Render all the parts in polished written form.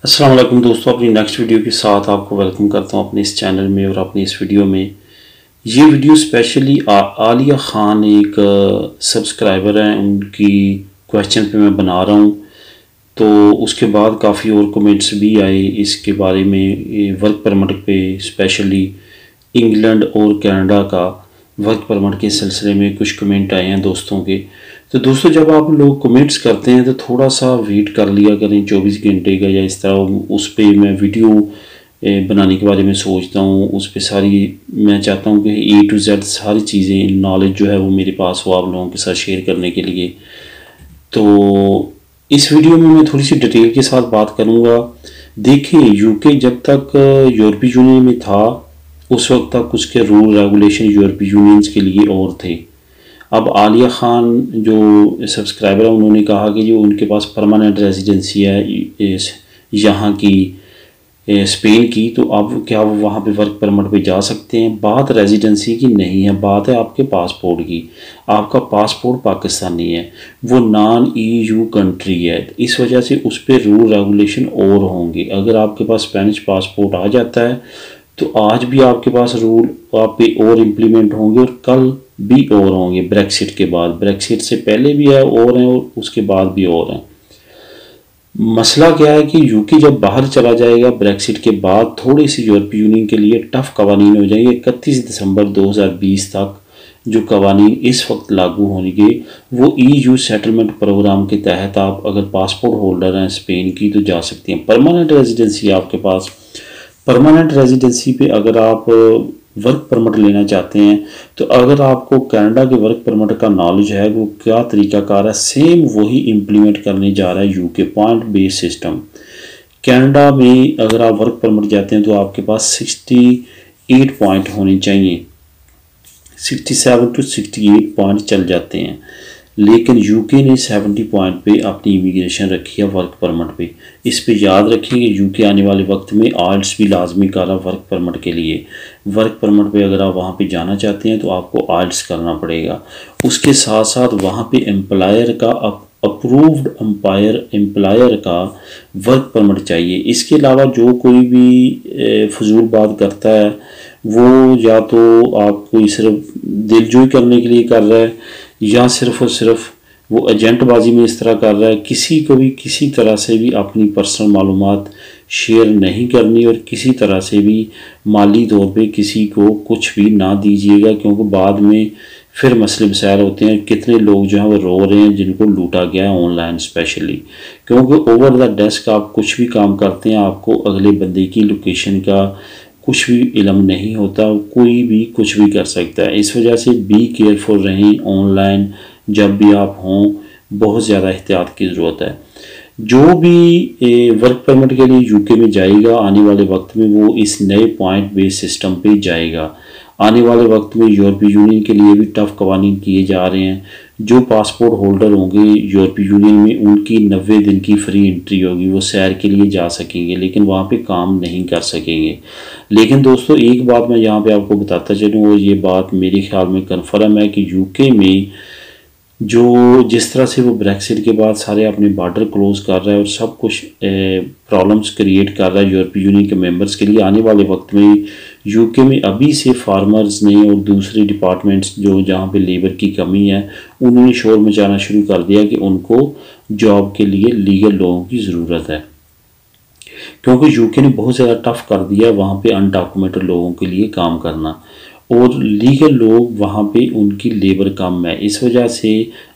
अस्सलाम वालेकुम दोस्तों, अपनी नेक्स्ट वीडियो के साथ आपको वेलकम करता हूं अपने इस चैनल में। और अपनी इस वीडियो में ये वीडियो स्पेशली आलिया ख़ान एक सब्सक्राइबर हैं, उनकी क्वेश्चन पे मैं बना रहा हूं। तो उसके बाद काफ़ी और कमेंट्स भी आए इसके बारे में, वर्क परमिट पे स्पेशली इंग्लैंड और कनाडा का वर्क परमिट के सिलसिले में कुछ कमेंट आए हैं दोस्तों के। तो दोस्तों, जब आप लोग कमेंट्स करते हैं तो थोड़ा सा वेट कर लिया करें 24 घंटे का या इस तरह। उस पर मैं वीडियो बनाने के बारे में सोचता हूँ, उस पर सारी मैं चाहता हूँ कि A to Z सारी चीज़ें नॉलेज जो है वो मेरे पास हो आप लोगों के साथ शेयर करने के लिए। तो इस वीडियो में मैं थोड़ी सी डिटेल के साथ बात करूँगा। देखिए, यूके जब तक यूरोपीय यूनियन में था उस वक्त तक उसके रूल रेगुलेशन यूरोपीय यूनियंस के लिए और थे। अब आलिया ख़ान जो सब्सक्राइबर है उन्होंने कहा कि जो उनके पास परमानेंट रेजिडेंसी है यहाँ की स्पेन की, तो अब क्या वो वहाँ पे वर्क परमिट पे जा सकते हैं। बात रेजिडेंसी की नहीं है, बात है आपके पासपोर्ट की। आपका पासपोर्ट पाकिस्तानी है, वो नॉन EU कंट्री है, इस वजह से उस पर रूल रेगुलेशन और होंगे। अगर आपके पास स्पेनिश पासपोर्ट आ जाता है तो आज भी आपके पास रूल आप पे और इम्प्लीमेंट होंगे और कल भी और होंगे। ब्रेक्सिट के बाद, ब्रेक्सिट से पहले भी है और हैं और उसके बाद भी और हैं। मसला क्या है कि यूके जब बाहर चला जाएगा ब्रेक्सिट के बाद, थोड़ी सी यूरोपीय यूनियन के लिए टफ कवानीन हो जाएंगे। 31 दिसंबर 2020 तक जो कवानीन इस वक्त लागू होंगे वो EU सेटलमेंट प्रोग्राम के तहत आप अगर पासपोर्ट होल्डर हैं स्पेन की तो जा सकते हैं। परमानेंट रेजिडेंसी आपके पास, परमानेंट रेजिडेंसी पे अगर आप वर्क परमिट लेना चाहते हैं तो अगर आपको कनाडा के वर्क परमिट का नॉलेज है वो क्या तरीकाकार है, सेम वही इम्प्लीमेंट करने जा रहा है UK, point based system. Canada में अगर आप वर्क परमिट जाते हैं तो आपके पास 68 पॉइंट होने चाहिए, 67 to 68 पॉइंट चल जाते हैं। लेकिन यूके ने 70 पॉइंट पे अपनी इमिग्रेशन रखी है वर्क परमिट पे। इस पे याद रखें कि यूके आने वाले वक्त में आइल्स भी लाजमी कर रहा वर्क परमिट के लिए। वर्क परमिट पे अगर आप वहाँ पे जाना चाहते हैं तो आपको आइल्स करना पड़ेगा। उसके साथ साथ वहाँ पे एम्प्लॉयर का अप्रूव्ड एम्प्लॉयर का वर्क परमिट चाहिए। इसके अलावा जो कोई भी फजूल बात करता है वो या तो आप कोई सिर्फ दिलजोई करने के लिए कर रहा है या सिर्फ और सिर्फ वो एजेंटबाजी में इस तरह कर रहा है। किसी को भी किसी तरह से भी अपनी पर्सनल मालूमात शेयर नहीं करनी और किसी तरह से भी माली तौर पे किसी को कुछ भी ना दीजिएगा, क्योंकि बाद में फिर मसले मसाइल होते हैं। कितने लोग जो हैं वो रो रहे हैं जिनको लूटा गया है ऑनलाइन स्पेशली, क्योंकि ओवर द डेस्क आप कुछ भी काम करते हैं आपको अगले बंदे की लोकेशन का कुछ भी इल्म नहीं होता, कोई भी कुछ भी कर सकता है। इस वजह से बी केयरफुल रहें ऑनलाइन जब भी आप हों, बहुत ज़्यादा एहतियात की ज़रूरत है। जो भी वर्क परमिट के लिए यूके में जाएगा आने वाले वक्त में वो इस नए पॉइंट बेस्ड सिस्टम पे जाएगा। आने वाले वक्त में यूरोपीय यूनियन के लिए भी टफ कवानीन किए जा रहे हैं। जो पासपोर्ट होल्डर होंगे यूरोपीय यूनियन में उनकी 90 दिन की फ्री एंट्री होगी, वो सैर के लिए जा सकेंगे लेकिन वहाँ पे काम नहीं कर सकेंगे। लेकिन दोस्तों, एक बात मैं यहाँ पे आपको बताता चलूँ और ये बात मेरे ख्याल में कन्फर्म है कि यूके में जो जिस तरह से वो ब्रेक्सिट के बाद सारे अपने बॉर्डर क्लोज कर रहा है और सब कुछ प्रॉब्लम्स क्रिएट कर रहा है यूरोपीय यूनियन के मेंबर्स के लिए, आने वाले वक्त में यूके में अभी से फार्मर्स ने और दूसरे डिपार्टमेंट्स जो जहाँ पे लेबर की कमी है उन्होंने शोर मचाना शुरू कर दिया कि उनको जॉब के लिए लीगल लोगों की ज़रूरत है, क्योंकि यूके ने बहुत ज़्यादा टफ कर दिया वहाँ पे अनडॉक्यूमेंटेड लोगों के लिए काम करना और लीगल लोग वहाँ पे उनकी लेबर कम है। इस वजह से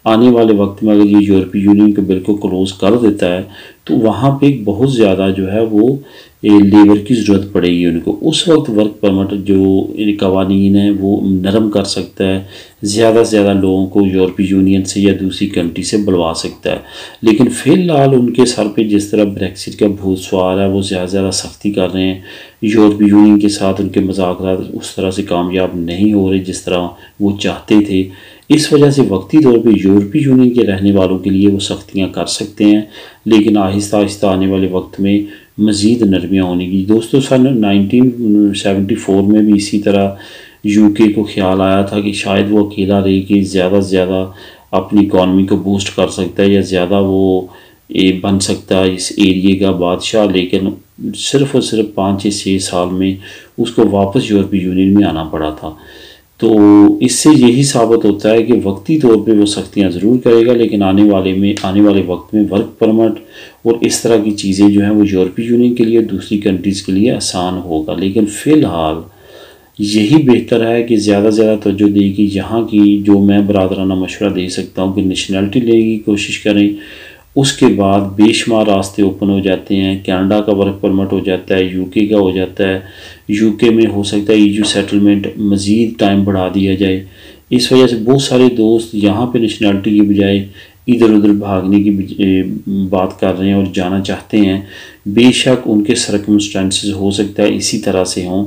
आने वाले वक्त में अगर ये यूरोपीय यूनियन के बिल को क्लोज कर देता है तो वहाँ पे बहुत ज़्यादा जो है वो लेबर की ज़रूरत पड़ेगी उनको। उस वक्त वर्क परमिट जो कवानीन है वो नरम कर सकता है, ज़्यादा से ज़्यादा लोगों को यूरोपीय यूनियन से या दूसरी कंट्री से बुलवा सकता है। लेकिन फ़िलहाल उनके सर पे जिस तरह ब्रेक्सिट का भूत सवार है वो ज़्यादा से ज़्यादा सख्ती कर रहे हैं। यूरोपीय यूनियन के साथ उनके मज़ाकरात उस तरह से कामयाब नहीं हो रहे जिस तरह वो चाहते थे। इस वजह से वक्ती तौर पे यूरोपीय यूनियन के रहने वालों के लिए वो सख्तियाँ कर सकते हैं, लेकिन आहिस्ता आहिस्ता आने वाले वक्त में मज़ीद नरमियाँ होने की। दोस्तों, सन 1974 में भी इसी तरह यूके को ख्याल आया था कि शायद वो अकेला रह के ज़्यादा से ज़्यादा अपनी इकॉनमी को बूस्ट कर सकता है या ज़्यादा वो बन सकता है इस एरिए का बादशाह, लेकिन सिर्फ़ और सिर्फ 5 या 6 साल में उसको वापस यूरोपीय यूनियन में आना पड़ा था। तो इससे यही साबित होता है कि वक्ती तौर पे वो सख्तियाँ ज़रूर करेगा, लेकिन आने वाले वक्त में वर्क परमिट और इस तरह की चीज़ें जो हैं वो यूरोपीय यूनियन के लिए, दूसरी कंट्रीज़ के लिए आसान होगा। लेकिन फ़िलहाल यही बेहतर है कि ज़्यादा से ज़्यादा तवज्जो दें कि यहाँ की जो मैं बरादराना मशवरा दे सकता हूँ कि नेशनैलिटी लेने की कोशिश करें। उसके बाद बेशुमार रास्ते ओपन हो जाते हैं। कनाडा का वर्क परमिट हो जाता है, यूके का हो जाता है, यूके में हो सकता है ईयू सेटलमेंट मज़ीद टाइम बढ़ा दिया जाए। इस वजह से बहुत सारे दोस्त यहाँ पे नेशनैलिटी की बजाय इधर उधर भागने की बात कर रहे हैं और जाना चाहते हैं। बेशक उनके सर्कमस्टेंसेस हो सकता है इसी तरह से हों,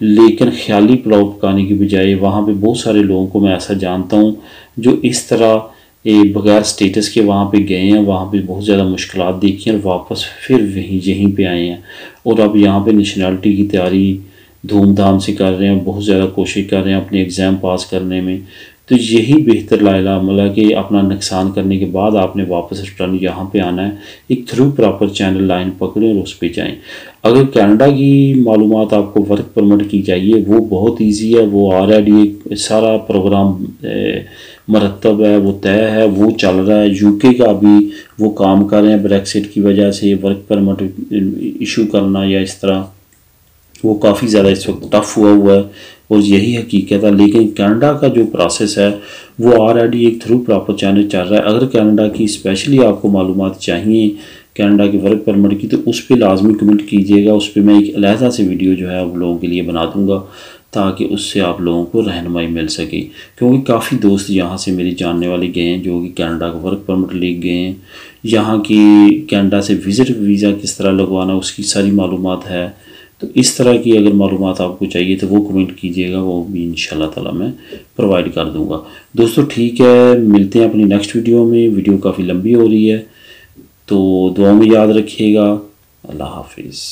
लेकिन ख्याली पुलाव पकाने की बजाय वहाँ पे बहुत सारे लोगों को मैं ऐसा जानता हूँ जो इस तरह बगैर स्टेटस के वहाँ पे गए हैं, वहाँ पे बहुत ज़्यादा मुश्किलात देखी हैं और वापस फिर यहीं पे आए हैं और अब यहाँ पे नेशनैलिटी की तैयारी धूमधाम से कर रहे हैं, बहुत ज़्यादा कोशिश कर रहे हैं अपने एग्ज़ाम पास करने में। तो यही बेहतर लाइला अमल है कि अपना नुकसान करने के बाद आपने वापस रिटर्न यहाँ पे आना है, एक थ्रू प्रॉपर चैनल लाइन पकड़ें और उस पर जाएँ। अगर कनाडा की मालूमात आपको वर्क परमिट की चाहिए, वो बहुत ईजी है, वो ऑलरेडी एक सारा प्रोग्राम मरतब है, वो तय है, वो चल रहा है। यूके का भी वो काम कर रहे हैं, ब्रेक्सिट की वजह से वर्क परमिट इशू करना या इस तरह वो काफ़ी ज़्यादा इस वक्त टफ हुआ है और यही हकीकत है। लेकिन कनाडा का जो प्रोसेस है वो ऑलरेडी एक थ्रू प्रॉपर चैनल चल रहा है। अगर कनाडा की स्पेशली आपको मालूमात चाहिए कनाडा के वर्क परमिट की, तो उस पर लाजमी कमेंट कीजिएगा। उस पर मैं एक अलहदा से वीडियो जो है आप लोगों के लिए बना दूँगा ताकि उससे आप लोगों को रहनुमाई मिल सके। क्योंकि काफ़ी दोस्त यहाँ से मेरे जानने वाले गए हैं जो कि कनाडा का वर्क परमिट ले गए हैं। यहाँ की कनाडा से विज़िट वीज़ा किस तरह लगवाना उसकी सारी मालूमात है। तो इस तरह की अगर मालूमात आपको चाहिए तो वो कमेंट कीजिएगा, वो भी इंशाल्लाह ताला मैं प्रोवाइड कर दूँगा। दोस्तों ठीक है, मिलते हैं अपनी नेक्स्ट वीडियो में। वीडियो काफ़ी लंबी हो रही है तो दुआ में याद रखिएगा। अल्लाह हाफिज़।